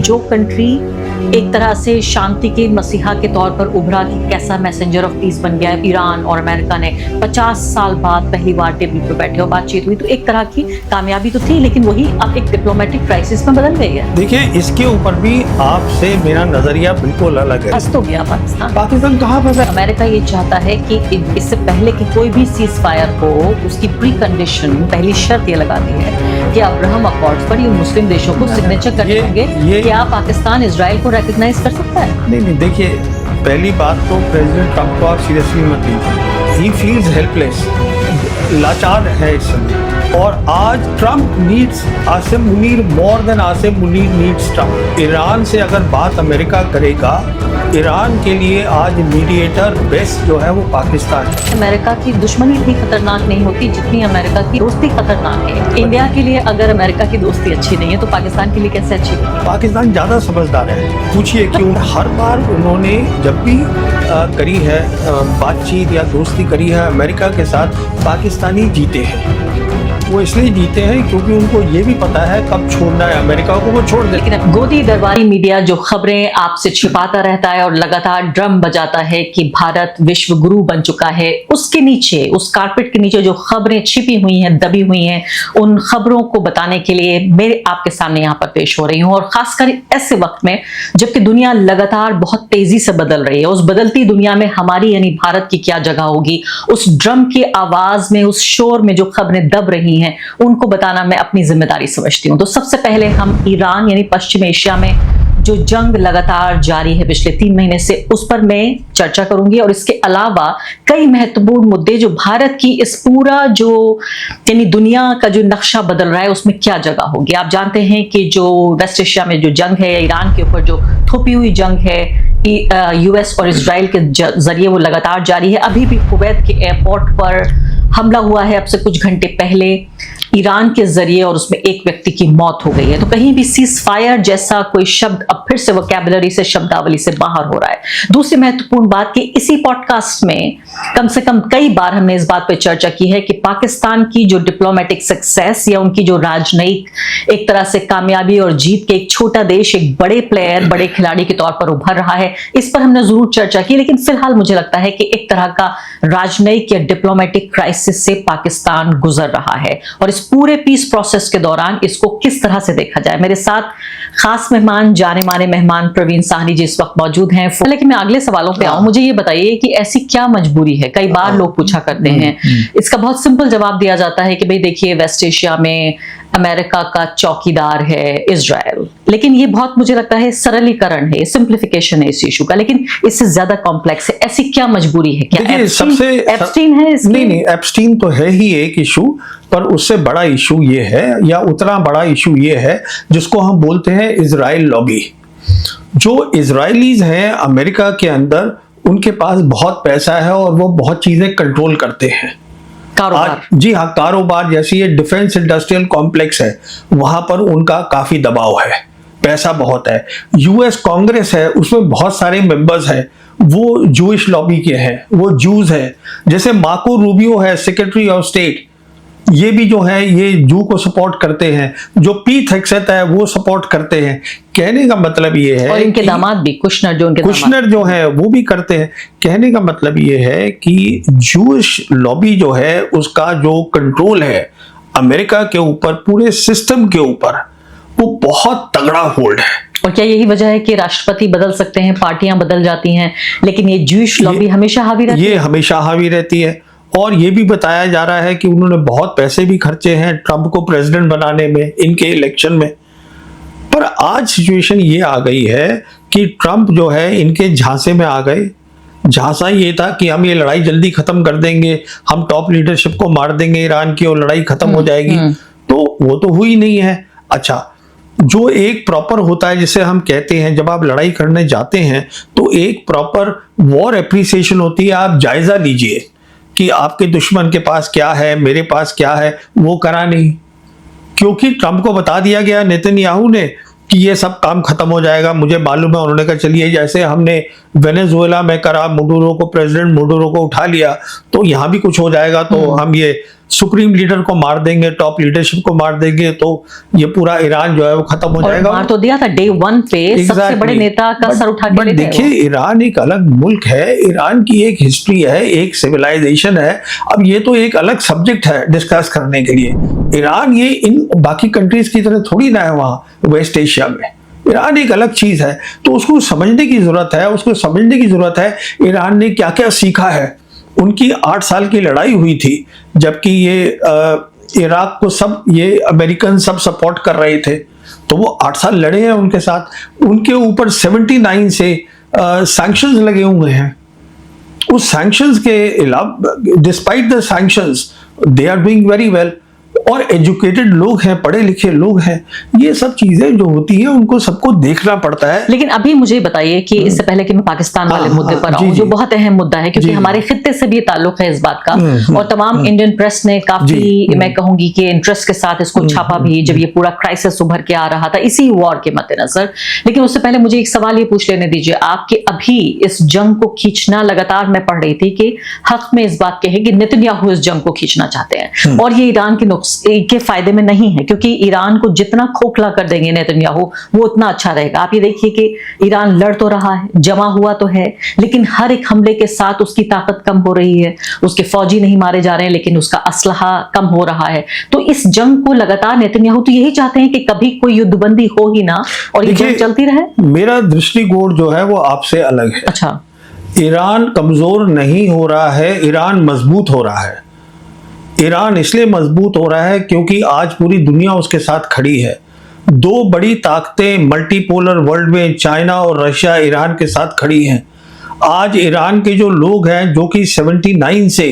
जो कंट्री एक तरह से शांति के मसीहा के तौर पर उभरा कि कैसा मैसेंजर ऑफ पीस बन गया है, ईरान और अमेरिका ने 50 साल बाद पहली बार टेबल पर बैठे और बातचीत हुई, तो एक तरह की कामयाबी तो थी, लेकिन वही अब एक डिप्लोमेटिक क्राइसिस में बदल गई है। देखिए, इसके ऊपर भी आपसे मेरा नजरिया बिल्कुल अलग है। फंस तो गया पाकिस्तान। पाकिस्तान कहाँ फंसा? अमेरिका ये चाहता है कि इससे पहले कि कोई भी सीज फायर हो, उसकी प्री कंडीशन, पहली शर्त ये लगाती है कि अब्राहम अकॉर्ड्स पर ये मुस्लिम देशों को सिग्नेचर करने होंगे। क्या पाकिस्तान इजराइल को रिकॉग्नाइज कर सकता है? नहीं, देखिए, पहली बात तो प्रेसिडेंट ट्रंप को आप सीरियसली मत लीजिए। ही फील्स हेल्पलेस, लाचार है इस समय। और आज Trump needs Asim Munir more than Asim Munir needs Trump. Iran से अगर बात अमेरिका करेगा, ईरान के लिए आज मीडिएटर बेस्ट जो है वो पाकिस्तान है। अमेरिका की दुश्मनी इतनी खतरनाक नहीं होती जितनी अमेरिका की दोस्ती खतरनाक है। इंडिया के लिए अगर अमेरिका की दोस्ती अच्छी नहीं है तो पाकिस्तान के लिए कैसे अच्छी होगी? पाकिस्तान ज्यादा समझदार है। पूछिए क्यों? हर बार उन्होंने जब भी करी है बातचीत या दोस्ती करी है अमेरिका के साथ, पाकिस्तानी जीते हैं। वो इसलिए जीते हैं क्योंकि उनको ये भी पता है कब छोड़ना है अमेरिका को, वो छोड़ दे। लेकिन अब गोदी दरबारी मीडिया जो खबरें आपसे छिपाता रहता है और लगातार ड्रम बजाता है कि भारत विश्व गुरु बन चुका है, उसके नीचे, उस कारपेट के नीचे जो खबरें छिपी हुई हैं, दबी हुई हैं, उन खबरों को बताने के लिए मेरे आपके सामने यहाँ पर पेश हो रही हूँ। और खासकर ऐसे वक्त में जबकि दुनिया लगातार बहुत तेजी से बदल रही है, उस बदलती दुनिया में हमारी यानी भारत की क्या जगह होगी, उस ड्रम की आवाज में, उस शोर में जो खबरें दब रही हैं, उनको बताना मैं अपनी जिम्मेदारी समझती हूं। तो सबसे पहले हम ईरान यानी पश्चिम एशिया में जो जंग लगातार जारी है पिछले 3 महीने से, उस पर मैं चर्चा करूंगी। और इसके अलावा कई महत्वपूर्ण मुद्दे जो भारत की इस पूरा जो यानी दुनिया का जो नक्शा बदल रहा है उसमें क्या जगह होगी। आप जानते हैं कि जो वेस्ट एशिया में जो जंग है, ईरान के ऊपर जो थोपी हुई जंग है यूएस और इजराइल के जरिए, वो लगातार जारी है। अभी भी कुवैत के एयरपोर्ट पर हमला हुआ है अब से कुछ घंटे पहले ईरान के जरिए, और उसमें एक व्यक्ति की मौत हो गई है। तो कहीं भी सीज फायर जैसा कोई शब्द अब फिर से वोकैबुलरी से, शब्दावली से बाहर हो रहा है। दूसरी महत्वपूर्ण बात कि इसी पॉडकास्ट में कम से कम कई बार हमने इस बात पर चर्चा की है कि पाकिस्तान की जो डिप्लोमेटिक सक्सेस या उनकी जो राजनयिक एक तरह से कामयाबी और जीत के, एक छोटा देश एक बड़े प्लेयर, बड़े खिलाड़ी के तौर पर उभर रहा है, इस पर हमने जरूर चर्चा की। लेकिन फिलहाल मुझे लगता है कि एक तरह का राजनयिक या डिप्लोमेटिक क्राइसिस से पाकिस्तान गुजर रहा है, और इस पूरे पीस प्रोसेस के दौरान इसको किस तरह से देखा जाए। मेरे साथ खास मेहमान, जाने माने मेहमान प्रवीण साहनी जी इस वक्त मौजूद हैं। लेकिन मैं अगले सवालों पे आऊं, मुझे ये बताइए कि ऐसी क्या मजबूरी है? कई बार लोग पूछा करते हैं, इसका बहुत सिंपल जवाब दिया जाता है कि भाई देखिए, वेस्ट एशिया में अमेरिका का चौकीदार है इजराइल। लेकिन ये बहुत, मुझे लगता है, सरलीकरण है, सिंप्लीफिकेशन है इस इशू का, लेकिन इससे ज्यादा कॉम्प्लेक्स है। ऐसी क्या मजबूरी है? क्या एप्स्टीन है? नहीं, एप्स्टीन तो है ही एक इशू, पर उससे बड़ा इशू ये है, या उतना बड़ा इशू ये है जिसको हम बोलते हैं इजराइल लॉबी। जो इजरायलीज हैं अमेरिका के अंदर, उनके पास बहुत पैसा है और वो बहुत चीजें कंट्रोल करते हैं। कारोबार, जी हाँ, कारोबार जैसी ये डिफेंस इंडस्ट्रियल कॉम्प्लेक्स है, वहां पर उनका काफी दबाव है, पैसा बहुत है। यूएस कांग्रेस है, उसमें बहुत सारे मेंबर्स हैं, वो जूइश लॉबी के हैं, वो जूज हैं। जैसे मार्को रूबियो है, सेक्रेटरी ऑफ स्टेट, ये भी जो है ये जू को सपोर्ट करते हैं। जो पीट हेग्सेथ है वो सपोर्ट करते हैं। कहने का मतलब ये है, और इनके दामाद भी, कुशनर जो है वो भी करते हैं। कहने का मतलब ये है कि जूश लॉबी जो है उसका जो कंट्रोल है अमेरिका के ऊपर, पूरे सिस्टम के ऊपर, वो बहुत तगड़ा होल्ड है। और क्या यही वजह है कि राष्ट्रपति बदल सकते हैं, पार्टियां बदल जाती हैं, लेकिन ये जूश लॉबी हमेशा हावी रहती है? ये हमेशा हावी रहती है। और ये भी बताया जा रहा है कि उन्होंने बहुत पैसे भी खर्चे हैं ट्रंप को प्रेसिडेंट बनाने में, इनके इलेक्शन में। पर आज सिचुएशन ये आ गई है कि ट्रंप जो है इनके झांसे में आ गए। झांसा ये था कि हम ये लड़ाई जल्दी खत्म कर देंगे, हम टॉप लीडरशिप को मार देंगे ईरान की और लड़ाई खत्म हो जाएगी। तो वो तो हुई नहीं है। अच्छा, जो एक प्रॉपर होता है, जिसे हम कहते हैं जब आप लड़ाई करने जाते हैं तो एक प्रॉपर वॉर एप्रिसिएशन होती है। आप जायजा लीजिए कि आपके दुश्मन के पास क्या है, मेरे पास क्या है। वो करा नहीं, क्योंकि ट्रंप को बता दिया गया नेतन्याहू ने कि ये सब काम खत्म हो जाएगा, मुझे मालूम है। उन्होंने कहा चलिए, जैसे हमने वेनेजुएला में करा, मुडुरो को, प्रेसिडेंट मुडुरो को उठा लिया, तो यहाँ भी कुछ हो जाएगा, तो हम ये सुप्रीम लीडर को मार देंगे, टॉप लीडरशिप को मार देंगे, तो ये पूरा ईरान जो है वो खत्म हो जाएगा। मार तो दिया था डे 1 पे, सबसे बड़े नेता का सर उठा के ले गए। देखिए, ईरान एक अलग मुल्क है, ईरान की एक हिस्ट्री है, एक सिविलाइजेशन है। अब ये तो एक अलग सब्जेक्ट है डिस्कस करने के लिए। ईरान ये इन बाकी कंट्रीज की तरह थोड़ी ना है वहाँ वेस्ट एशिया में। ईरान एक अलग चीज है, तो उसको समझने की जरूरत है, उसको समझने की जरूरत है ईरान ने क्या क्या सीखा है। उनकी 8 साल की लड़ाई हुई थी, जबकि ये इराक को सब ये अमेरिकन सब सपोर्ट कर रहे थे, तो वो 8 साल लड़े हैं उनके साथ। उनके ऊपर 79 से सैंक्शंस लगे हुए हैं। उस सैंक्शंस के अलावा, despite the sanctions, they are doing very well. और एजुकेटेड लोग हैं, पढ़े लिखे लोग हैं। ये सब चीजें जो होती हैं उनको सबको देखना पड़ता है। लेकिन अभी मुझे बताइए कि इससे पहले कि मैं पाकिस्तान वाले मुद्दे पर आऊं, जो बहुत अहम मुद्दा है, क्योंकि हमारे खित्ते से भी ताल्लुक है इस बात का, और तमाम इंडियन प्रेस ने काफी, मैं कहूंगी कि इंटरेस्ट के साथ इसको छापा भी, जब ये पूरा क्राइसिस उभर के आ रहा था इसी वॉर के मद्देनजर। लेकिन उससे पहले मुझे एक सवाल ये पूछ लेने दीजिए आप कि अभी इस जंग को खींचना, लगातार मैं पढ़ रही थी कि हक में इस बात के है कि नेतन्याहू इस जंग को खींचना चाहते हैं, और ये ईरान के फायदे में नहीं है, क्योंकि ईरान को जितना खोखला कर देंगे नेतन्याहू वो उतना अच्छा रहेगा। आप ये देखिए कि ईरान लड़ तो रहा है, जमा हुआ तो है, लेकिन हर एक हमले के साथ उसकी ताकत कम हो रही है, उसके फौजी नहीं मारे जा रहे हैं, लेकिन उसका असलहा कम हो रहा है। तो इस जंग को लगातार नेतन्याहू तो यही चाहते हैं कि कभी कोई युद्धबंदी हो ही ना और ये जंग चलती रहे। मेरा दृष्टिकोण जो है वो आपसे अलग है। अच्छा, ईरान कमजोर नहीं हो रहा है, ईरान मजबूत हो रहा है। ईरान इसलिए मजबूत हो रहा है क्योंकि आज पूरी दुनिया उसके साथ खड़ी है। 2 बड़ी ताकतें मल्टीपोलर वर्ल्ड में, चाइना और रशिया, ईरान के साथ खड़ी हैं। आज ईरान के जो लोग हैं, जो कि 79 से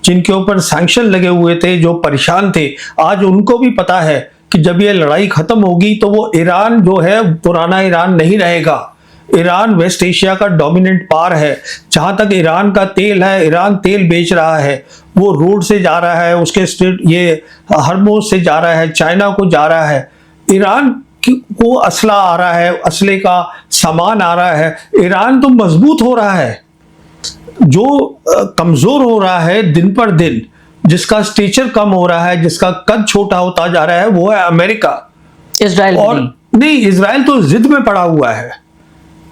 जिनके ऊपर सैंक्शन लगे हुए थे, जो परेशान थे, आज उनको भी पता है कि जब ये लड़ाई खत्म होगी तो वो ईरान जो है पुराना ईरान नहीं रहेगा। ईरान वेस्ट एशिया का डोमिनेंट पावर है। जहां तक ईरान का तेल है, ईरान तेल बेच रहा है, वो रोड से जा रहा है, उसके स्ट्रेट ये हरमोज से जा रहा है, चाइना को जा रहा है। ईरान को असला आ रहा है, असले का सामान आ रहा है। ईरान तो मजबूत हो रहा है। जो कमजोर हो रहा है दिन पर दिन, जिसका स्टेचर कम हो रहा है, जिसका कद छोटा होता जा रहा है, वो है अमेरिका। इजराइल और नहीं, इजराइल तो जिद में पड़ा हुआ है।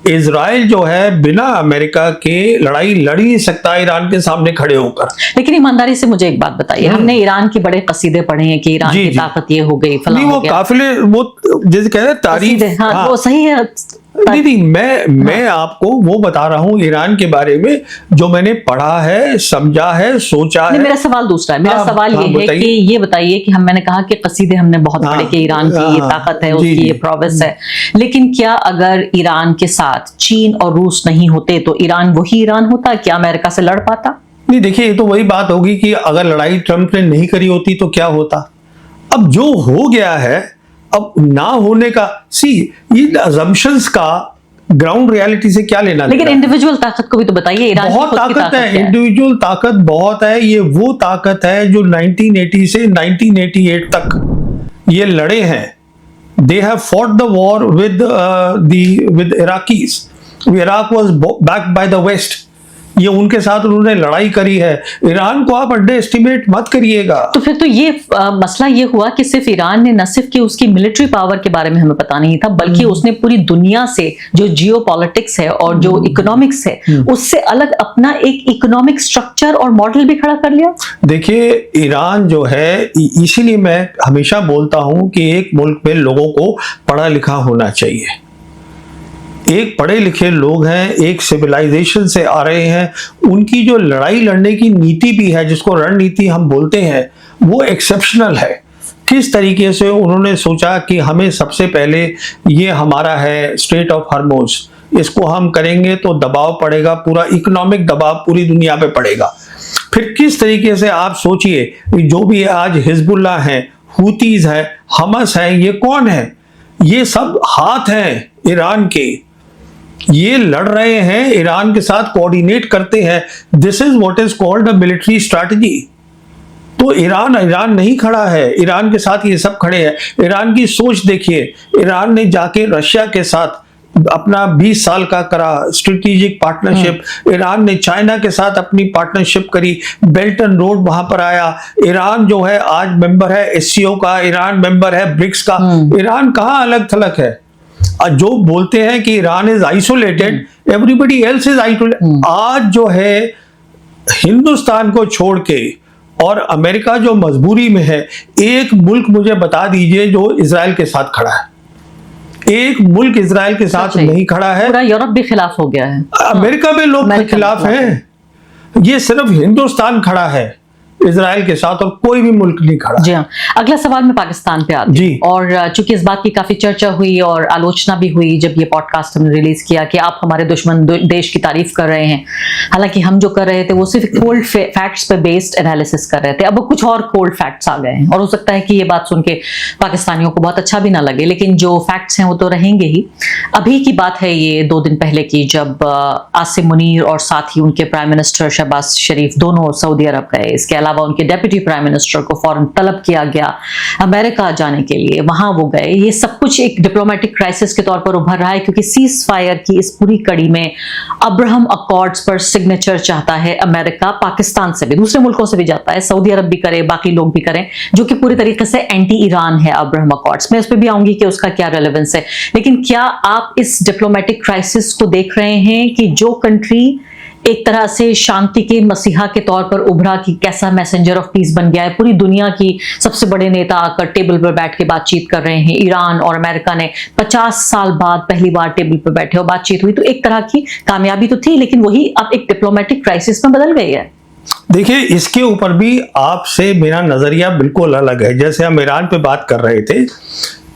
इजराइल जो है बिना अमेरिका के लड़ाई लड़ ही नहीं सकता ईरान के सामने खड़े होकर। लेकिन ईमानदारी से मुझे एक बात बताइए, हमने ईरान के बड़े कसीदे पढ़े हैं कि ईरान की ताकत ये हो गई, फलां नहीं, वो काफिले, वो जैसे कह रहे तारीफ, हाँ, वो सही है। नहीं, मैं आपको वो बता रहा हूँ ईरान के बारे में जो मैंने पढ़ा है, समझा है, सोचा है। मेरा सवाल दूसरा है। मेरा सवाल ये है कि ये बताइए कि मैंने कहा कि कसीदे हमने बहुत पढ़े कि ईरान की ये ताकत है, उसकी ये प्रोग्रेस है, लेकिन क्या अगर ईरान के साथ चीन और रूस नहीं होते तो ईरान वही ईरान होता? क्या अमेरिका से लड़ पाता? नहीं, देखिए, ये तो वही बात होगी कि अगर लड़ाई ट्रंप ने नहीं करी होती तो क्या होता। अब जो हो गया है, अब ना होने का, ये अजम्पशंस का ग्राउंड रियलिटी से क्या लेना। लेकिन इंडिविजुअल ताकत को भी तो बताइए। ईरान बहुत ताकत है, इंडिविजुअल ताकत बहुत है। ये वो ताकत है जो 1980 से 1988 तक ये लड़े हैं। They have fought the war with Iraqis. Iraq was backed by the west. ये उनके साथ उन्होंने लड़ाई करी है। ईरान को आप अंडर एस्टिमेट मत करिएगा। तो फिर तो ये मसला ये हुआ कि सिर्फ ईरान ने न सिर्फ कि उसकी मिलिट्री पावर के बारे में हमें पता नहीं था, बल्कि उसने पूरी दुनिया से जो जियो पॉलिटिक्स है और जो इकोनॉमिक्स है उससे अलग अपना एक इकोनॉमिक स्ट्रक्चर और मॉडल भी खड़ा कर लिया। देखिए, ईरान जो है, इसीलिए मैं हमेशा बोलता हूं कि एक मुल्क में लोगों को पढ़ा लिखा होना चाहिए। एक पढ़े लिखे लोग हैं, एक सिविलाइजेशन से आ रहे हैं, उनकी जो लड़ाई लड़ने की नीति भी है, जिसको रणनीति हम बोलते हैं, वो एक्सेप्शनल है। किस तरीके से उन्होंने सोचा कि हमें सबसे पहले ये हमारा है स्ट्रेट ऑफ हॉर्मुज़, इसको हम करेंगे तो दबाव पड़ेगा, पूरा इकोनॉमिक दबाव पूरी दुनिया पे पड़ेगा। फिर किस तरीके से आप सोचिए, जो भी आज हिजबुल्लाह है, हूतीज है, हमस है, ये कौन है? ये सब हाथ हैं ईरान के। ये लड़ रहे हैं, ईरान के साथ कोऑर्डिनेट करते हैं। This is what is called a military strategy. तो ईरान नहीं खड़ा है, ईरान के साथ ये सब खड़े हैं। ईरान की सोच देखिए, ईरान ने जाके रशिया के साथ अपना 20 साल का करा स्ट्रेटेजिक पार्टनरशिप। ईरान ने चाइना के साथ अपनी पार्टनरशिप करी, बेल्ट एंड रोड वहां पर आया। ईरान जो है आज मेंबर है एससीओ का, ईरान मेंबर है ब्रिक्स का। ईरान कहाँ अलग थलग है? जो बोलते हैं कि Iran is isolated, everybody else is isolated. आज जो है हिंदुस्तान को छोड़ के और अमेरिका जो मजबूरी में है, एक मुल्क मुझे बता दीजिए जो इजराइल के साथ खड़ा है। एक मुल्क इजराइल के साथ नहीं खड़ा है। पूरा यूरोप भी खिलाफ हो गया है। अमेरिका में लोग खिलाफ हैं। ये सिर्फ हिंदुस्तान खड़ा है इजराइल के साथ और कोई भी मुल्क नहीं खड़ा। जी हाँ, अगला सवाल मैं पाकिस्तान पे आती जी। और चूंकि इस बात की काफी चर्चा हुई और आलोचना भी हुई जब ये पॉडकास्ट हमने रिलीज किया कि आप हमारे दुश्मन देश की तारीफ कर रहे हैं, हालांकि हम जो कर रहे थे वो सिर्फ कोल्ड फैक्ट्स पे बेस्ड एनालिसिस कर रहे थे। अब कुछ और कोल्ड फैक्ट्स आ गए हैं और हो सकता है कि ये बात सुन के पाकिस्तानियों को बहुत अच्छा भी ना लगे, लेकिन जो फैक्ट्स हैं वो तो रहेंगे ही। अभी की बात है ये 2 दिन पहले की, जब आसिम मुनीर और साथ ही उनके प्राइम मिनिस्टर शहबाज शरीफ दोनों सऊदी अरब गए। इसके अलावा उनके डेप्यूटी प्राइम मिनिस्टर को फौरन तलब किया गया अमेरिका जाने के लिए, वहां वो गए। ये सब कुछ एक डिप्लोमेटिक क्राइसिस के तौर पर उभर रहा है क्योंकि सीज फायर की इस पूरी कड़ी में अब्राहम अकॉर्ड्स पर सिग्नेचर चाहता है अमेरिका, पाकिस्तान से भी, दूसरे मुल्कों से भी जाता है, सऊदी अरब भी करे, बाकी लोग भी करें, जो कि पूरी तरीके से एंटी ईरान है अब्राहम अकॉर्ड्स। मैं उस पर भी आऊंगी कि उसका क्या रेलेवेंस है, लेकिन क्या आप इस डिप्लोमेटिक क्राइसिस को देख रहे हैं कि जो कंट्री एक तरह से शांति के मसीहा के तौर पर उभरा कि कैसा मैसेंजर ऑफ पीस बन गया है, पूरी दुनिया की सबसे बड़े नेता आकर टेबल पर बैठ के बातचीत कर रहे हैं। ईरान और अमेरिका ने 50 साल बाद पहली बार टेबल पर बैठे और बातचीत हुई, तो एक तरह की कामयाबी तो थी, लेकिन वही अब एक डिप्लोमेटिक क्राइसिस में बदल गई है। देखिए, इसके ऊपर भी आपसे मेरा नजरिया बिल्कुल अलग है। जैसे हम ईरान पे बात कर रहे थे,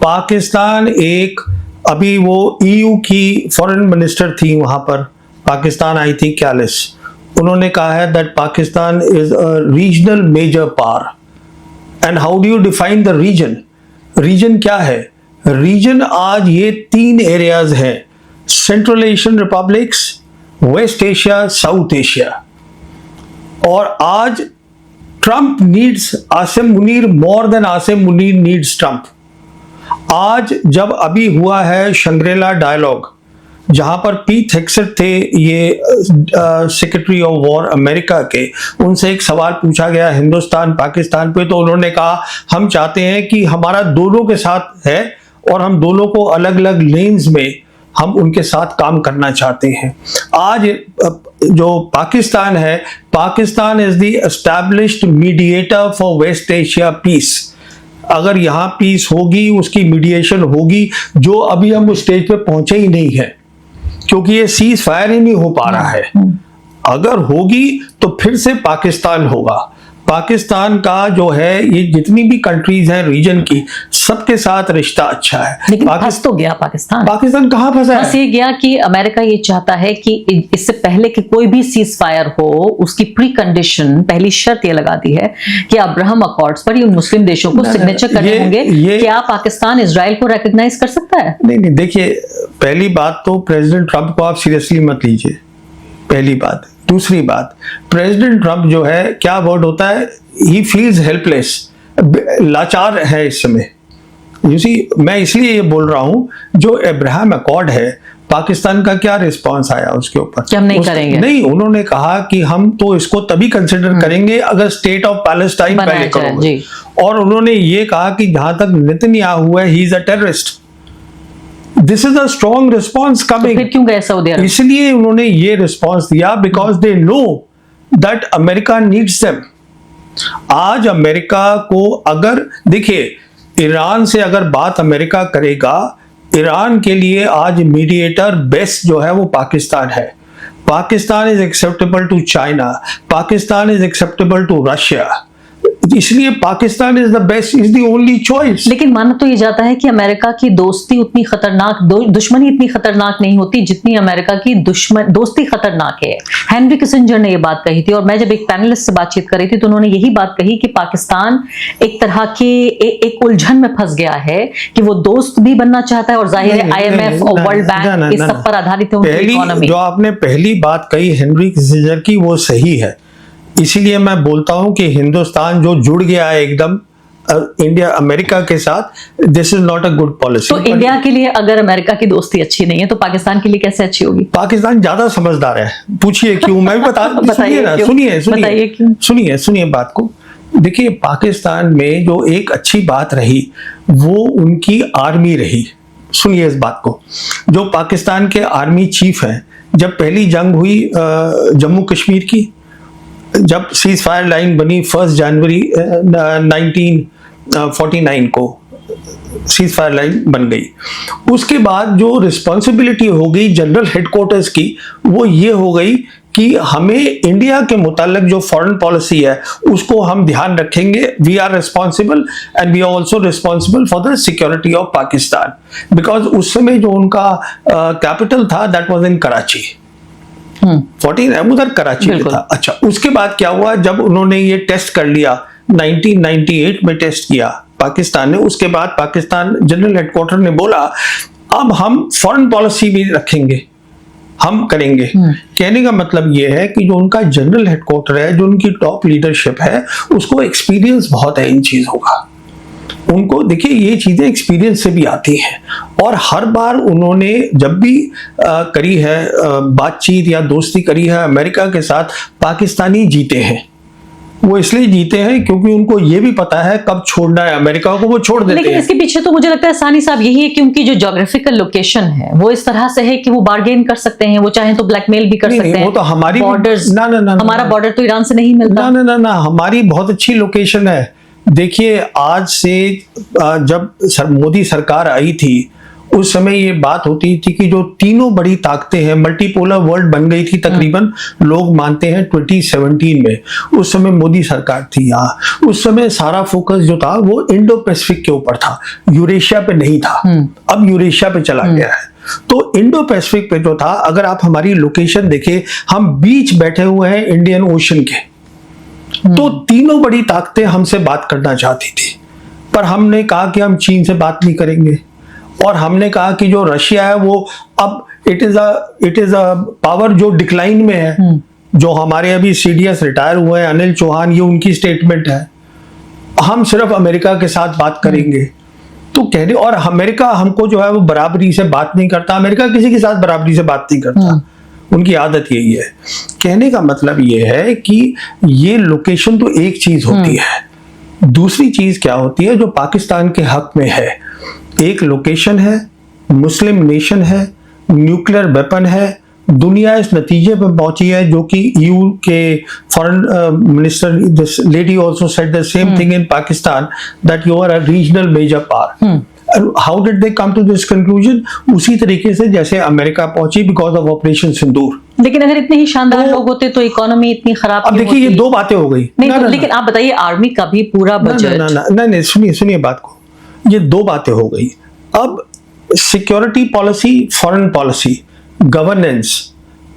पाकिस्तान एक, अभी वो ईयू की फॉरेन मिनिस्टर थी वहां पर, पाकिस्तान आई थी कैलिस, उन्होंने कहा है that Pakistan is a regional major power. And how do you define the region? Region क्या है? रीजन आज ये 3 एरियाज हैं, Central Asian republics, West Asia, South Asia. और आज Trump needs Asim Munir more than Asim Munir needs Trump. आज जब अभी हुआ है शंग्रीला डायलॉग, जहां पर पीट हेग्सेट थे, ये सेक्रेटरी ऑफ वॉर अमेरिका के, उनसे एक सवाल पूछा गया हिंदुस्तान पाकिस्तान पे, तो उन्होंने कहा हम चाहते हैं कि हमारा दोनों के साथ है और हम दोनों को अलग अलग लेन्स में हम उनके साथ काम करना चाहते हैं। आज जो पाकिस्तान है, Pakistan is the established mediator for West Asia peace. अगर यहाँ पीस होगी, उसकी मीडिएशन होगी, जो अभी हम उस स्टेज पे पहुंचे ही नहीं है क्योंकि ये सीज फायर ही नहीं हो पा रहा है। अगर होगी तो फिर से पाकिस्तान होगा। पाकिस्तान का जो है, ये जितनी भी कंट्रीज हैं रीजन की, सबके साथ रिश्ता अच्छा है। लेकिन फंस तो गया पाकिस्तान। पाकिस्तान कहाँ फंसा है? फंस ये गया कि अमेरिका ये चाहता है कि इससे पहले कि कोई भी सीज फायर हो, उसकी प्री कंडीशन, पहली शर्त ये लगा दी है कि अब्राहम अकॉर्ड्स पर इन मुस्लिम देशों को सिग्नेचर करने होंगे। क्या पाकिस्तान इजराइल को रिकॉग्नाइज कर सकता है? नहीं, देखिए, पहली बात तो प्रेसिडेंट ट्रंप को आप सीरियसली मत लीजिए, पहली बात। दूसरी बात, प्रेसिडेंट ट्रंप जो है, क्या वर्ड होता है, ही फील्स हेल्पलेस, लाचार है इस समय। यू सी, मैं इसलिए ये बोल रहा हूं, जो अब्राहम अकॉर्ड है, पाकिस्तान का क्या रिस्पांस आया उसके ऊपर? हम नहीं करेंगे। नहीं, उन्होंने कहा कि हम तो इसको तभी कंसिडर करेंगे अगर स्टेट ऑफ पैलेस्टाइन पहले करोगे। और उन्होंने ये कहा कि जहां तक नेतन्याहू है, he is a terrorist. This is a strong response coming. फिर क्यों गए सऊदी अरब? इसलिए उन्होंने ये रिस्पॉन्स दिया because they know that America needs them. आज अमेरिका को, अगर देखिए, ईरान से अगर बात अमेरिका करेगा, ईरान के लिए आज मीडिएटर बेस्ट जो है वो पाकिस्तान है। Pakistan is acceptable to China, Pakistan is acceptable to Russia, इसलिए Pakistan is the best, is the only choice. लेकिन माना तो ये जाता है कि अमेरिका की दोस्ती उतनी खतरनाक, दुश्मनी इतनी खतरनाक नहीं होती जितनी अमेरिका की दोस्ती खतरनाक है। हेनरी किसिंजर ने ये बात कही थी और मैं जब एक पैनलिस्ट से बातचीत कर रही थी तो उन्होंने यही बात कही कि पाकिस्तान एक तरह के एक उलझन में फंस गया है कि वो दोस्त भी बनना चाहता है और जाहिर है IMF और वर्ल्ड बैंक इस सब पर आधारित है उनकी इकोनॉमी। जो आपने पहली बात कही हेनरी किसिंजर की, वो सही है। इसीलिए मैं बोलता हूं कि हिंदुस्तान जो जुड़ गया है एकदम इंडिया अमेरिका के साथ this is not a good policy. तो इंडिया के लिए अगर अमेरिका की दोस्ती अच्छी नहीं है तो पाकिस्तान के लिए कैसे अच्छी होगी? पाकिस्तान ज्यादा समझदार है। पूछिए क्यों, मैं भी बता बताइए ना, क्यों? बताइए क्यों? सुनिए बात को। देखिए, पाकिस्तान में जो एक अच्छी बात रही वो उनकी आर्मी रही। सुनिए इस बात को, जो पाकिस्तान के आर्मी चीफ हैं, जब पहली जंग हुई जम्मू कश्मीर की, जब सीज फायर लाइन बनी 1 जनवरी 1949 को सीज फायर लाइन बन गई, उसके बाद जो रिस्पॉन्सिबिलिटी हो गई जनरल हेडक्वार्टर्स की, वो ये हो गई कि हमें इंडिया के मुतालिक जो फॉरेन पॉलिसी है उसको हम ध्यान रखेंगे। We are responsible and we are also responsible for the security of Pakistan, because उस समय जो उनका कैपिटल था दैट वाज इन कराची। 14 उधर कराची में था। अच्छा, उसके बाद क्या हुआ, जब उन्होंने ये टेस्ट कर लिया 1998 में टेस्ट किया पाकिस्तान ने, उसके बाद पाकिस्तान जनरल हेडक्वार्टर ने बोला अब हम फॉरेन पॉलिसी भी रखेंगे, हम करेंगे। कहने का मतलब ये है कि जो उनका जनरल हेडक्वार्टर है, जो उनकी टॉप लीडरशिप है, उसको एक्सपीरियंस बहुत है इन चीजों का। उनको देखिए ये चीजें एक्सपीरियंस से भी आती हैं, और हर बार उन्होंने जब भी करी है बातचीत या दोस्ती करी है अमेरिका के साथ, पाकिस्तानी जीते हैं। वो इसलिए जीते हैं क्योंकि उनको ये भी पता है कब छोड़ना है अमेरिका को, वो छोड़ देते हैं। लेकिन इसके पीछे तो मुझे लगता है सानी साहब यही है कि उनकी जो ज्योग्राफिकल लोकेशन है वो इस तरह से है कि वो बार्गेन कर सकते हैं, वो चाहे तो ब्लैकमेल भी कर सकते हैं। वो तो हमारी बॉर्डर्स, हमारा बॉर्डर तो ईरान से नहीं मिलता। ना, हमारी बहुत अच्छी लोकेशन है। देखिए, आज से जब मोदी सरकार आई थी उस समय ये बात होती थी कि जो तीनों बड़ी ताकतें हैं, मल्टीपोलर वर्ल्ड बन गई थी तकरीबन, लोग मानते हैं 2017 में। उस समय मोदी सरकार थी यहाँ, उस समय सारा फोकस जो था वो इंडो पैसिफिक के ऊपर था, यूरेशिया पे नहीं था। अब यूरेशिया पे चला गया है। तो इंडो पैसिफिक पे जो था, अगर आप हमारी लोकेशन देखें, हम बीच बैठे हुए हैं इंडियन ओशन के। तो तीनों बड़ी ताकतें हमसे बात करना चाहती थी, पर हमने कहा कि हम चीन से बात नहीं करेंगे, और हमने कहा कि जो रशिया है वो अब इट इज अ पावर जो डिक्लाइन में है। जो हमारे अभी सीडीएस रिटायर हुए हैं अनिल चौहान, ये उनकी स्टेटमेंट है, हम सिर्फ अमेरिका के साथ बात करेंगे। तो कहने, और अमेरिका हमको जो है वो बराबरी से बात नहीं करता, अमेरिका किसी के साथ बराबरी से बात नहीं करता, उनकी आदत यही है। कहने का मतलब ये है कि ये लोकेशन तो एक चीज होती है, दूसरी चीज क्या होती है जो पाकिस्तान के हक में है। एक लोकेशन है, मुस्लिम नेशन है, न्यूक्लियर वेपन है, दुनिया इस नतीजे पर पहुंची है, जो कि ईयू के foreign minister this lady also said the same thing in Pakistan, that you are a regional major power. How did they come to this conclusion? उसी तरीके से जैसे अमेरिका पहुंची बिकॉज ऑफ ऑपरेशन सिंदूर। लेकिन अगर इतने ही शानदार लोग होते तो इकोनॉमी इतनी खराब अब देखिए ये दो बातें हो गई। नहीं, लेकिन आप बताइए आर्मी का भी पूरा बजट। नहीं, सुनिए बात को, ये दो बातें हो गई। अब security policy, foreign policy, governance,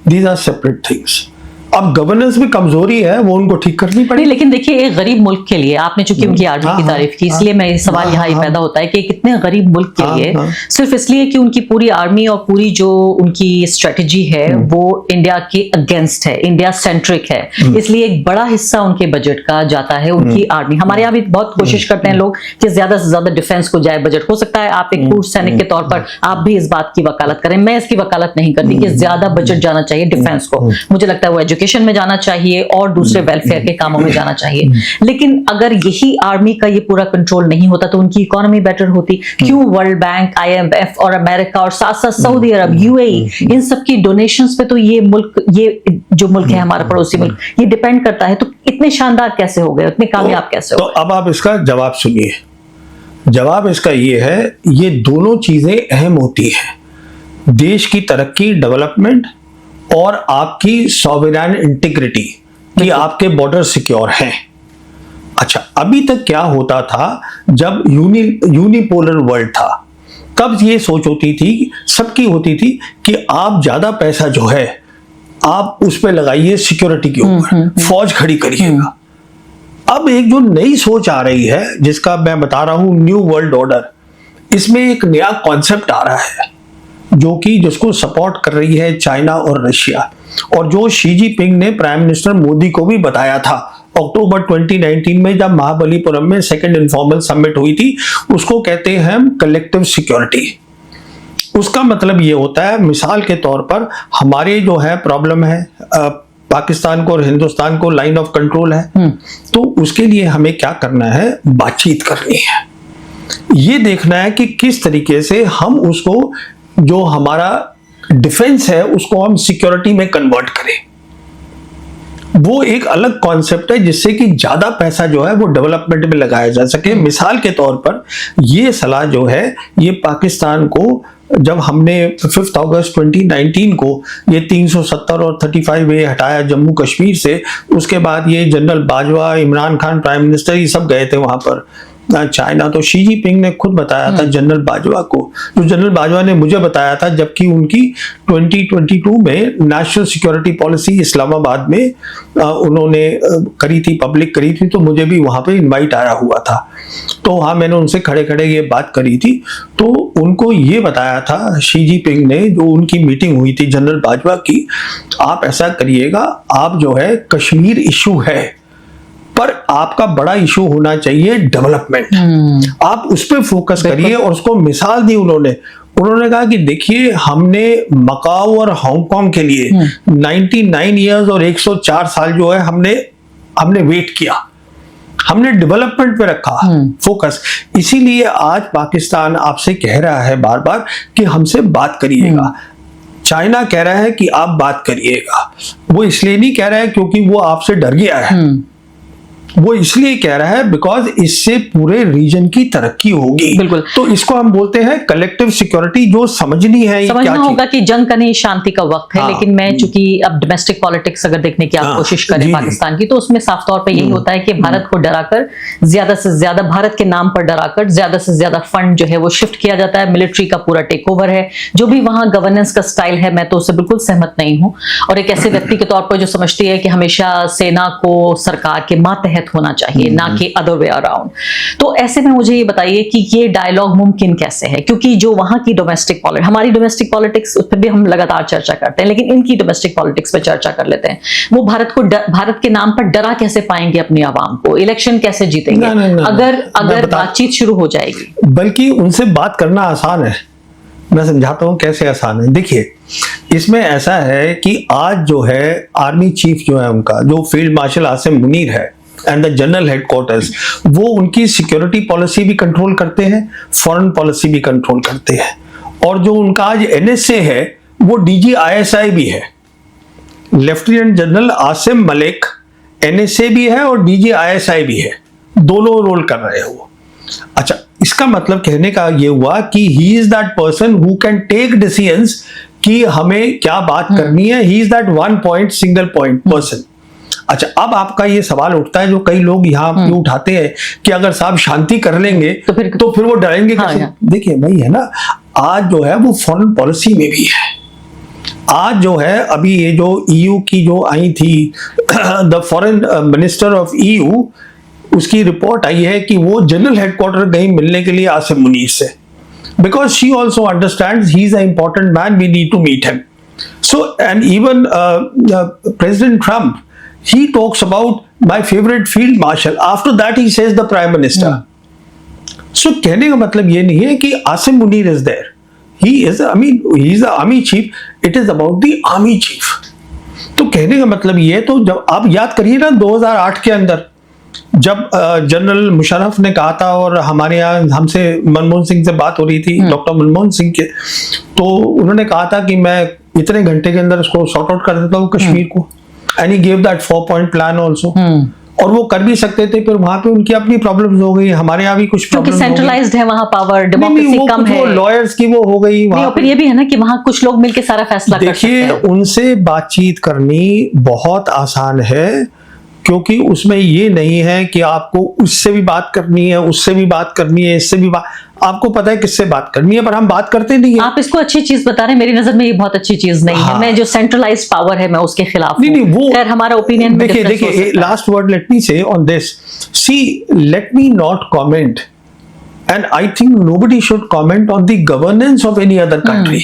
these are separate things. अब गवर्नेंस में कमजोरी है, वो उनको ठीक करनी पड़ेगी। लेकिन देखिए, एक गरीब मुल्क के लिए आपने चूंकि उनकी आर्मी की तारीफ की, इसलिए मैं सवाल यहाँ पैदा होता है कि कितने गरीब मुल्क के लिए सिर्फ इसलिए कि उनकी पूरी आर्मी और पूरी जो उनकी स्ट्रेटजी है वो इंडिया के अगेंस्ट है, इंडिया सेंट्रिक है, इसलिए एक बड़ा हिस्सा उनके बजट का जाता है उनकी आर्मी। हमारे यहाँ भी बहुत कोशिश करते हैं लोग कि ज्यादा से ज्यादा डिफेंस को जाए बजट। हो सकता है आप एक पूर्व सैनिक के तौर पर आप भी इस बात की वकालत करें, मैं इसकी वकालत नहीं करती कि ज्यादा बजट जाना चाहिए डिफेंस को। मुझे लगता है वो एजुकेशन में जाना चाहिए और दूसरे वेलफेयर के कामों में जाना चाहिए। लेकिन अगर यही आर्मी का ये पूरा कंट्रोल नहीं होता तो उनकी इकोनॉमी बेटर होती। क्यों वर्ल्ड बैंक, IMF और अमेरिका और साथ साथ सऊदी अरब, UAE, इन सब की डोनेशंस पे तो ये मुल्क, ये जो मुल्क है हमारा पड़ोसी मुल्क, ये डिपेंड करता है। तो इतने शानदार कैसे हो गए, इतने कामयाब कैसे हो गए? तो अब आप इसका जवाब सुनिए। जवाब इसका ये है, ये दोनों चीजें अहम होती है, देश की तरक्की, डेवलपमेंट, और आपकी सॉवरेन इंटीग्रिटी, कि आपके बॉर्डर सिक्योर हैं। अच्छा, अभी तक क्या होता था, जब यूनिपोलर वर्ल्ड था, तब ये सोच होती थी, सबकी होती थी कि आप ज्यादा पैसा जो है आप उस पे लगाइए सिक्योरिटी के ऊपर, फौज खड़ी करिएगा। अब एक जो नई सोच आ रही है, जिसका मैं बता रहा हूं न्यू वर्ल्ड ऑर्डर, इसमें एक नया कॉन्सेप्ट आ रहा है जो कि जिसको सपोर्ट कर रही है चाइना और रशिया, और जो शी जिनपिंग ने प्राइम मिनिस्टर मोदी को भी बताया था अक्टूबर 2019 में जब महाबलीपुरम में सेकंड इनफॉर्मल समिट हुई थी, उसको कहते हैं हम कलेक्टिव सिक्योरिटी। उसका मतलब ये होता है, मिसाल के तौर पर हमारे जो है प्रॉब्लम है, पाकिस्तान को और हिंदुस्तान को लाइन ऑफ कंट्रोल है, तो उसके लिए हमें क्या करना है, बातचीत करनी है। ये देखना है कि किस तरीके से हम उसको, जो हमारा डिफेंस है, उसको हम सिक्योरिटी में कन्वर्ट करें। वो एक अलग कॉन्सेप्ट है जिससे कि ज्यादा पैसा जो है वो डेवलपमेंट में लगाया जा सके। मिसाल के तौर पर ये सलाह जो है, ये पाकिस्तान को जब हमने 5 अगस्त 2019 को ये 370 और 35A हटाया जम्मू कश्मीर से, उसके बाद ये general Bajwa, Imran Khan prime minister, ये सब गए थे वहां पर चाइना। तो शी जिनपिंग ने खुद बताया था जनरल बाजवा को, जो जनरल बाजवा ने मुझे बताया था जबकि उनकी 2022 में नेशनल सिक्योरिटी पॉलिसी इस्लामाबाद में उन्होंने करी थी, पब्लिक करी थी, तो मुझे भी वहां पे इनवाइट आया हुआ था। तो हाँ, मैंने उनसे खड़े खड़े ये बात करी थी, तो उनको ये बताया था शी जिनपिंग ने, जो उनकी मीटिंग हुई थी जनरल बाजवा की, आप ऐसा करिएगा, आप जो है कश्मीर इशू है, पर आपका बड़ा इशू होना चाहिए डेवलपमेंट, आप उस पर फोकस करिए। और उसको मिसाल दी उन्होंने कहा कि देखिए, हमने मकाऊ और हांगकांग के लिए 99 इयर्स और 104 साल जो है हमने वेट किया, हमने डेवलपमेंट पे रखा फोकस। इसीलिए आज पाकिस्तान आपसे कह रहा है बार बार कि हमसे बात करिएगा। चाइना कह रहा है कि आप बात करिएगा, वो इसलिए नहीं कह रहा है क्योंकि वो आपसे डर गया है, वो इसलिए कह रहा है बिकॉज इससे पूरे रीजन की तरक्की होगी। बिल्कुल। तो इसको हम बोलते हैं कलेक्टिव सिक्योरिटी, जो समझनी है, समझना होगा कि जंग का नहीं, शांति का वक्त है। हाँ, लेकिन मैं चूंकि अब डोमेस्टिक पॉलिटिक्स अगर देखने की आप कोशिश करें पाकिस्तान की, तो उसमें साफ तौर पे यही होता है कि भारत को डराकर, ज्यादा से ज्यादा भारत के नाम पर डराकर ज्यादा से ज्यादा फंड जो है वो शिफ्ट किया जाता है, मिलिट्री का पूरा टेक ओवर है, जो भी वहां गवर्नेंस का स्टाइल है, मैं तो उससे बिल्कुल सहमत नहीं हूं। और एक ऐसे व्यक्ति के तौर पर जो समझती है कि हमेशा सेना को सरकार के मातहत होना चाहिए, ना कि अदर वे अराउंड। तो ऐसे में मुझे ये बताइए कि ये डायलॉग मुमकिन कैसे है, क्योंकि जो वहां की डोमेस्टिक पॉलिटिक्स, हमारी डोमेस्टिक पॉलिटिक्स उस पर भी हम लगातार चर्चा करते हैं, लेकिन इनकी डोमेस्टिक पॉलिटिक्स पे चर्चा कर लेते हैं। वो भारत के नाम पर डरा कैसे पाएंगे अपनी आवाम को, इलेक्शन कैसे जीतेंगे अगर बातचीत शुरू हो जाएगी? बल्कि उनसे बात करना आसान है, मैं समझाता हूं कैसे आसान है। देखिए, इसमें ऐसा है कि आज जो है आर्मी चीफ जो है उनका, जो फील्ड मार्शल आसिम मुनीर है एंड द जनरल हेडक्वार्टर्स, वो उनकी सिक्योरिटी पॉलिसी भी कंट्रोल करते हैं, फॉरेन पॉलिसी भी कंट्रोल करते हैं। और जो उनका आज NSA है, वो DG ISI भी है। Lieutenant general Asim Malik NSA भी है और DG ISI भी है, दोनों रोल कर रहे हो। अच्छा, इसका मतलब कहने का ये हुआ कि he is that person who can take decisions कि हमें क्या बात करनी है। He is that one point single point person. अच्छा, अब आपका ये सवाल उठता है जो कई लोग यहाँ पे उठाते हैं कि अगर साहब शांति कर लेंगे तो फिर वो डरेंगे कैसे? देखिए भाई, है ना, आज जो है वो फॉरेन पॉलिसी में भी है। आज जो है अभी ये जो EU की जो आई थी the foreign minister of EU, उसकी रिपोर्ट आई है कि वो जनरल हेडक्वार्टर गई मिलने के लिए आसिम मुनीर से, because she also understands he is a important man, we need to meet him. So and even President Trump, he talks about my favorite field marshal, after that he says the prime minister. So कहने का मतलब ये नहीं है कि Asim Munir is there, he is he is the army chief, it is about the army chief. तो कहने का मतलब ये है, तो जब आप याद करिए ना 2008 के अंदर जब जनरल मुशर्रफ ने कहा था, और हमारे यहाँ हमसे मनमोहन सिंह से बात हो रही थी, डॉक्टर मनमोहन सिंह के, तो उन्होंने कहा था कि मैं इतने घंटे के अंदर उसको सॉर्ट आउट कर देता हूँ कश्मीर को, and he gave that 4-point plan also. और वो कर भी सकते थे, फिर वहां पे उनकी अपनी प्रॉब्लम्स हो गई, हमारे यहाँ भी कुछ प्रॉब्लम, क्योंकि सेंट्रलाइज्ड है वहां पावर, डेमोक्रेसी कम है, लॉयर्स की वो हो गई वहां। फिर ये भी है ना कि वहां कुछ लोग मिलकर सारा फैसला कर सकते हैं। देखिए, उनसे बातचीत करनी बहुत आसान है, क्योंकि उसमें ये नहीं है कि आपको उससे भी बात करनी है, उससे भी बात करनी है, इससे भी बात, आपको पता है किससे बात करनी है, पर हम बात करते नहीं है। आप इसको अच्छी चीज बता रहे हैं, मेरी नजर में ये बहुत अच्छी चीज नहीं है। मैं जो सेंट्रलाइज्ड पावर है मैं उसके खिलाफ नहीं, वो खैर हमारा ओपिनियन देखिए, last word let me say on this, see let me not comment, and I think nobody should comment on the governance of any other country.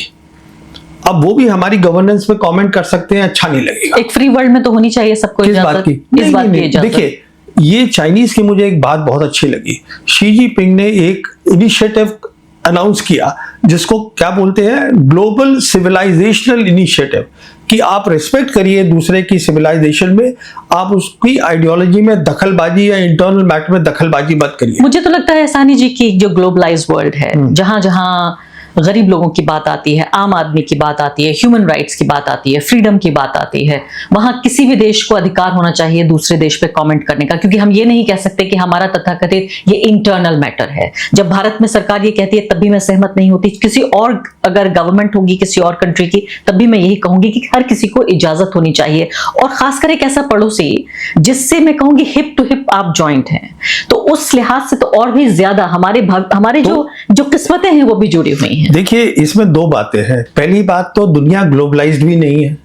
अब वो भी हमारी गवर्नेंस पे कमेंट कर सकते हैं, अच्छा नहीं लगेगा। एक फ्री वर्ल्ड में तो होनी चाहिए सबको इस बात की, इजाजत। देखिए ये चाइनीज की मुझे एक बात बहुत अच्छी लगी। शी जिनपिंग ने एक इनिशिएटिव अनाउंस किया जिसको क्या बोलते हैं, ग्लोबल सिविलाइजेशनल इनिशिएटिव, कि आप रिस्पेक्ट करिए दूसरे की सिविलाइजेशन में, आप उसकी आइडियोलॉजी में दखलबाजी या इंटरनल मैटर में दखलबाजी मत करिए। मुझे तो लगता है सानी जी की जो ग्लोबलाइज वर्ल्ड है, जहां जहां गरीब लोगों की बात आती है, आम आदमी की बात आती है, ह्यूमन राइट्स की बात आती है, फ्रीडम की बात आती है, वहां किसी भी देश को अधिकार होना चाहिए दूसरे देश पे कमेंट करने का, क्योंकि हम ये नहीं कह सकते कि हमारा तथाकथित ये इंटरनल मैटर है। जब भारत में सरकार ये कहती है तब भी मैं सहमत नहीं होती। किसी और अगर गवर्नमेंट होगी किसी और कंट्री की, तब भी मैं यही कहूंगी कि हर किसी को इजाजत होनी चाहिए, और खासकर एक ऐसा पड़ोसी जिससे मैं कहूंगी हिप टू हिप आप जॉइंट हैं, तो उस लिहाज से तो और भी ज्यादा हमारे जो किस्मतें हैं वो भी जुड़ी हुई हैं। देखिए, इसमें दो बातें हैं। पहली बात तो दुनिया ग्लोबलाइज्ड भी नहीं है,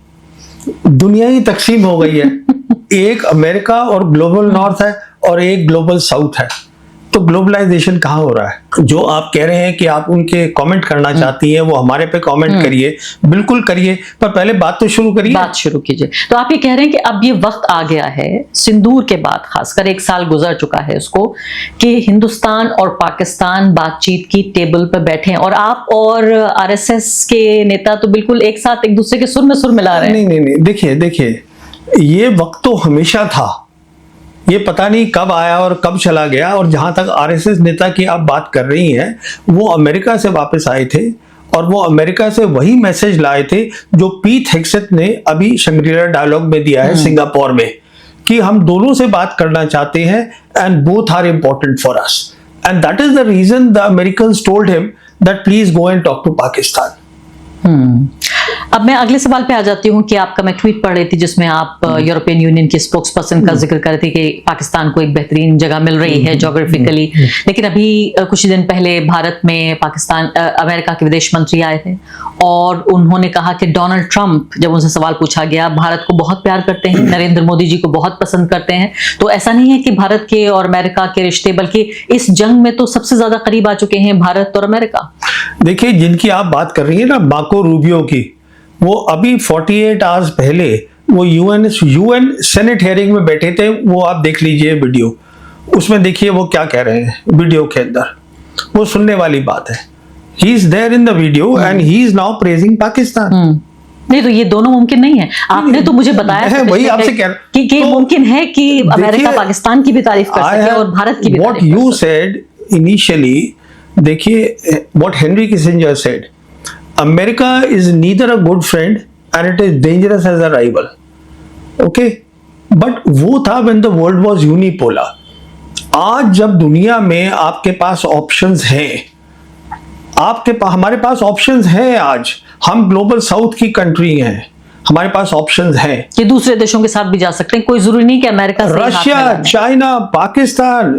दुनिया ही तकसीम हो गई है। एक अमेरिका और ग्लोबल नॉर्थ है और एक ग्लोबल साउथ है, तो ग्लोबलाइजेशन कहाँ हो रहा है? जो आप कह रहे हैं कि आप उनके कमेंट करना चाहती हैं, वो हमारे पे कमेंट करिए, बिल्कुल करिए, पर पहले बात तो शुरू करिए, बात शुरू कीजिए। तो आप ये कह रहे हैं कि अब ये वक्त आ गया है, सिंदूर के बाद खासकर 1 साल गुजर चुका है उसको, कि हिंदुस्तान और पाकिस्तान बातचीत की टेबल पर बैठे, और आप और आरएसएस के नेता तो बिल्कुल एक साथ एक दूसरे के सुर में सुर मिला रहे हैं। नहीं, देखिए ये वक्त तो हमेशा था, ये पता नहीं कब आया और कब चला गया। और जहां तक आरएसएस नेता की आप बात कर रही हैं, वो अमेरिका से वापस आए थे और वो अमेरिका से वही मैसेज लाए थे जो पीट हेग्सेथ ने अभी शंग्री-ला डायलॉग में दिया है सिंगापुर में, कि हम दोनों से बात करना चाहते हैं and both are important for us, and that is the reason the Americans told him that please go and talk to Pakistan. अब मैं अगले सवाल पे आ जाती हूँ कि आपका मैं ट्वीट पढ़ रही थी जिसमें आप यूरोपियन यूनियन के स्पोक्स पर्सन का जिक्र कर रहे थे कि पाकिस्तान को एक बेहतरीन जगह मिल रही है ज्योग्राफिकली, लेकिन अभी कुछ दिन पहले भारत में अमेरिका के विदेश मंत्री आए थे और उन्होंने कहा कि डोनाल्ड ट्रंप, जब उनसे सवाल पूछा गया, भारत को बहुत प्यार करते हैं, नरेंद्र मोदी जी को बहुत पसंद करते हैं, तो ऐसा नहीं है कि भारत के और अमेरिका के रिश्ते, बल्कि इस जंग में तो सबसे ज्यादा करीब आ चुके हैं भारत और अमेरिका। देखिए, जिनकी आप बात कर रही है ना, मार्को रूबियो की, वो अभी 48 आवर्स पहले वो यूएन सेनेट हेयरिंग में बैठे थे। वो आप देख लीजिए वीडियो, उसमें देखिए वो क्या कह रहे हैं वीडियो के अंदर, वो सुनने वाली बात है। He is there in the video and he is now praising Pakistan. नहीं, तो ये दोनों मुमकिन नहीं है। आपने तो मुझे बताया है, वही आपसे कह रहा कि मुमकिन है कि अमेरिका पाकिस्तान की भी तारीफ कर सके और भारत की भी। व्हाट यू सेड इनिशियली, देखिए what Henry Kissinger said, America is neither a good friend and it is dangerous as a rival. Okay? But वो था when the world was unipolar. आज जब दुनिया में आपके पास ऑप्शंस हैं, हमारे पास ऑप्शंस हैं, आज हम ग्लोबल साउथ की कंट्री हैं, हमारे पास ऑप्शंस हैं कि दूसरे देशों के साथ भी जा सकते हैं, कोई जरूरी नहीं कि अमेरिका से रशिया, चाइना, पाकिस्तान,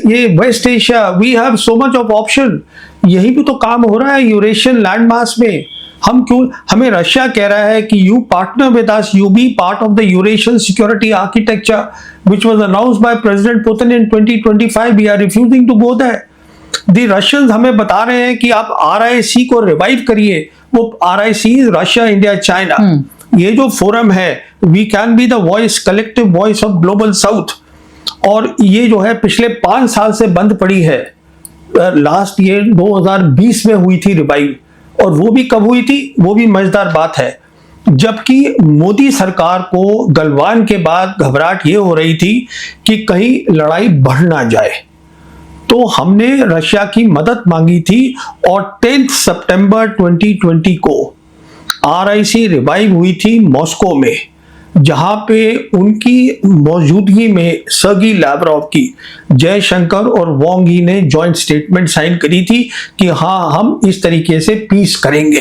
ये West Asia, we have so much of option. यही भी तो काम हो रहा है यूरेशियन लैंडमास में। हम क्यों, हमें रशिया कह रहा है कि you partner with us, you be part of the Eurasian security architecture which was announced by President Putin in 2025, we are refusing to go there. The Russians हमें बता रहे हैं कि आप RIC को रिवाइव करिए। वो RIC is Russia, India, China. ये जो फोरम है, we can be the voice, collective voice of Global South, और ये जो है पिछले 5 साल से बंद पड़ी है। लास्ट ईयर 2020 में हुई थी रिवाइव, और वो भी कब हुई थी, वो भी मजेदार बात है, जबकि मोदी सरकार को गलवान के बाद घबराहट ये हो रही थी कि कहीं लड़ाई बढ़ ना जाए, तो हमने रशिया की मदद मांगी थी। और 10 सितंबर 2020 को RIC रिवाइव हुई थी मॉस्को में, जहां पे उनकी मौजूदगी में सर्गी लैवरोव की, जयशंकर और वांग यी ने जॉइंट स्टेटमेंट साइन करी थी कि हाँ, हम इस तरीके से पीस करेंगे।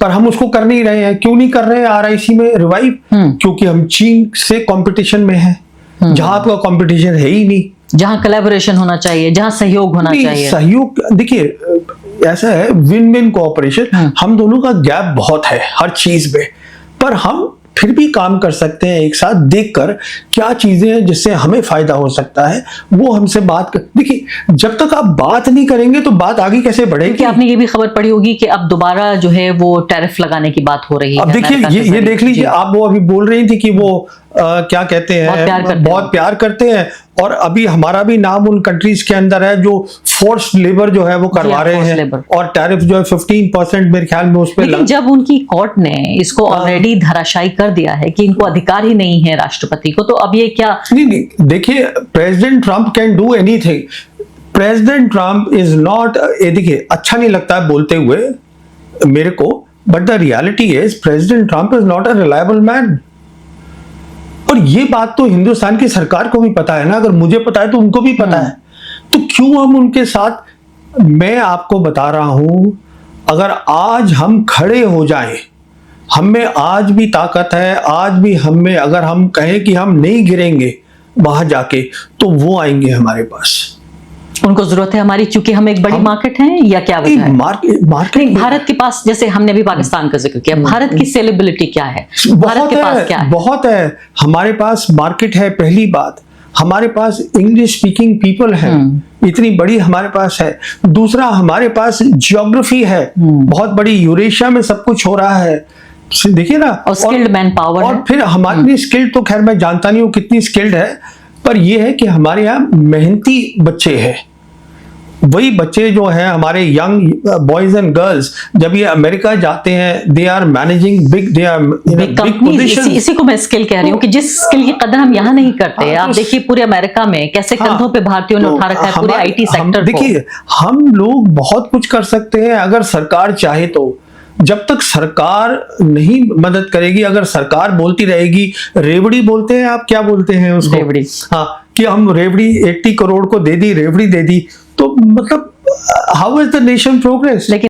पर हम उसको कर नहीं रहे हैं। क्यों नहीं कर रहे हैं RIC में रिवाइव? क्योंकि हम चीन से कंपटीशन में हैं, जहां आपका कंपटीशन है ही नहीं, जहां कोलैबोरेशन होना चाहिए, जहां सहयोग होना चाहिए। सहयोग, देखिए ऐसा है, विन विन कोऑपरेशन। हम दोनों का गैप बहुत है हर चीज में, पर हम फिर भी काम कर सकते हैं एक साथ, देखकर क्या चीजें हैं जिससे हमें फायदा हो सकता है, वो हमसे बात कर। देखिए, जब तक आप बात नहीं करेंगे तो बात आगे कैसे बढ़ेगी? क्योंकि आपने ये भी खबर पढ़ी होगी कि अब दोबारा जो है वो टैरिफ लगाने की बात हो रही है। अब देखिए, ये देख लीजिए, आप वो अभी बोल रही थी कि वो क्या कहते हैं, बहुत प्यार करते हैं और अभी हमारा भी नाम उन कंट्रीज के अंदर है जो फोर्स्ड लेबर जो है वो करवा रहे हैं और टैरिफ जो है 15% मेरे ख्याल में उस पर। लेकिन जब उनकी कोर्ट ने इसको ऑलरेडी धराशायी कर दिया है कि इनको अधिकार ही नहीं है राष्ट्रपति को, तो अब ये क्या? नहीं, देखिए, president Trump can do anything. President Trump is not, देखिए अच्छा नहीं लगता है बोलते हुए मेरे को, but the reality is president Trump is not a reliable man. और ये बात तो हिंदुस्तान की सरकार को भी पता है ना, अगर मुझे पता है तो उनको भी पता है, तो क्यों हम उनके साथ। मैं आपको बता रहा हूं, अगर आज हम खड़े हो जाएं, हम में आज भी ताकत है, आज भी हम में, अगर हम कहें कि हम नहीं गिरेंगे वहां जाके, तो वो आएंगे हमारे पास। उनको जरूरत है हमारी, क्योंकि हम एक बड़ी मार्केट है, या क्या वजह है? मार्केट भारत के पास, जैसे हमने भी पाकिस्तान का जिक्र किया, भारत की सेलेबिलिटी क्या है? भारत के पास क्या है? बहुत है, हमारे पास मार्केट है। पहली बात, हमारे पास इंग्लिश स्पीकिंग पीपल है, इतनी बड़ी हमारे पास है। दूसरा, हमारे पास जियोग्राफी है बहुत बड़ी, यूरेशिया में सब कुछ हो रहा है, देखिए ना, और स्किल्ड मैन पावर। और फिर हमारी स्किल्ड तो खैर मैं जानता नहीं हूँ कितनी स्किल्ड है, पर यह है कि हमारे यहाँ मेहनती बच्चे हैं। वही बच्चे जो हैं हमारे यंग बॉयज एंड गर्ल्स, जब ये अमेरिका जाते हैं, they are managing big, they are big position. इसी को मैं स्किल कह रही हूँ कि जिस स्किल की कदर हम यहाँ नहीं करते। आप देखिए पूरे अमेरिका में कैसे कंधों पे भारतीयों ने उठा रखा है पूरे आईटी सेक्टर को। देखिए, हम लोग बहुत कुछ कर सकते हैं अगर सरकार चाहे तो। जब तक सरकार नहीं मदद करेगी, अगर सरकार बोलती रहेगी, रेवड़ी बोलते हैं, आप क्या बोलते हैं उसको? रेवड़ी। हाँ, कि हम रेवड़ी 80 करोड़ को दे दी, रेवड़ी दे दी, तो मतलब how is the nation progress?